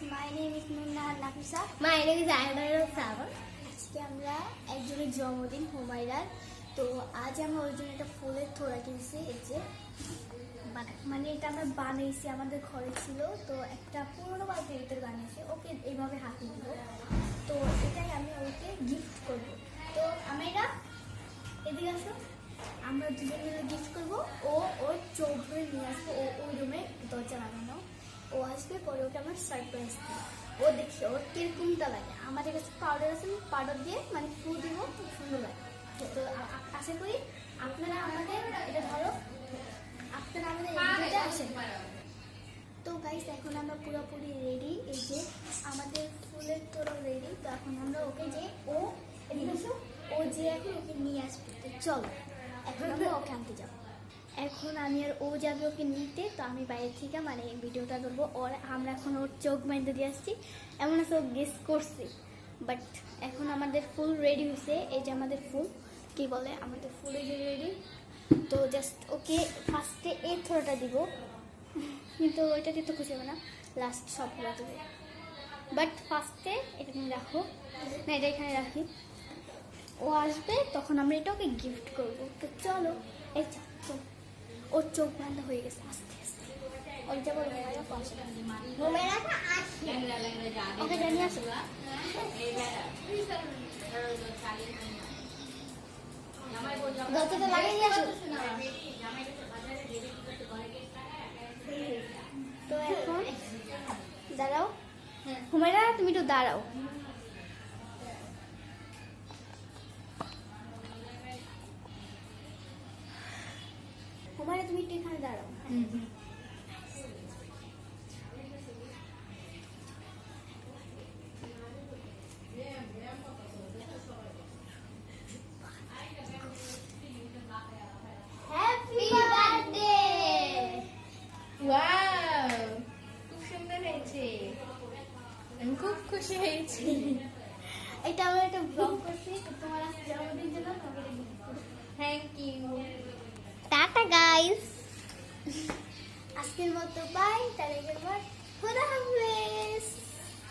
my name is Nurnahan Nafisa. My name is Ayman Sabar. আজকে আমরা একজনের জন্মদিন হুমায়রার। তো আজ আমরা ওই জন্য একটা ফুলের থোড়া কিনছি। এই যে মানে এটা আমরা বানিয়েছি, আমাদের ঘরে ছিল, তো একটা পুরোনো বালতির ভিতরে বানিয়েছি। ওকে এইভাবে হাতে দিব, তো এটাই আমি ওকে গিফট করব। তো আমরা এদিকে আসো, আমরা দুজন মিলে গিফট করবো। ও ওর চোখ ধরে নিয়ে আসবো, ও ওই রুমে দরজা লাগানো। ও আসবে, পরে ওকে আমার সারপ্রাইজ দিই। ও দেখি ওর কিরকমটা লাগে। আমাদের কাছে পাউডার আছে, পাউডার দিয়ে মানে ফু দিব, খুব সুন্দর লাগে। তো আশা করি আপনারা আমাদের এটা ধরো, আপনারা আমাদের এদিকে আসেন। তো গাইস এখন আমরা পুরোপুরি রেডি। এই যে আমাদের ফুলের তোড়া রেডি। তো এখন আমরা ওকে যে ও এদিকে আসো, ও যে এখন ওকে নিয়ে আসবে। তো চলো এখন আমরা ওকে আনতে যাবো। এখন আমি আর ও যাবে ওকে নিতে। তো আমি বাইরে থেকে মানে ভিডিওটা ধরবো। ওর আমরা এখন ওর চোখ বাইন্ধে দিয়ে আসছি, এমন আছে ও গেস করছি। বাট এখন আমাদের ফুল রেডি হয়েছে। এই যে আমাদের ফুল কি বলে, আমাদের ফুল রেডি। তো জাস্ট ওকে ফার্স্টে এই থোড়াটা দিব, কিন্তু ওইটা দিতে খুশি হবে না, লাস্ট সবগুলো দেবো। বাট ফার্স্টে এটা তুমি রাখো না, এটা এখানে রাখি। ও আসবে তখন আমরা এটা ওকে গিফট করবো। তো চলো, এই চল, ওর চোখ বান্ধা হয়ে গেছে। আস্তে আস্তে ওর যাবো, ওকে জানিয়ে আসো। দরজাটা লাগিয়ে দিয়ে আসো। তো এখন দাঁড়াও হুমায়রা, তুমি একটু দাঁড়াও। হুমায়রা তুমি একটু এখানে দাঁড়াও। Happy birthday. ওয়াও, খুব সুন্দর হয়েছে, আমি খুব খুশি হয়েছি। এটা আমরা একটা ব্লগ করছি, তো তোমার আজকে জন্মদিন জন্য তোমাকে গিফট করি। Thank you. টাটা গাইস, আজকের মতো বাই। তাহলে এবার খোদা হাফেজ।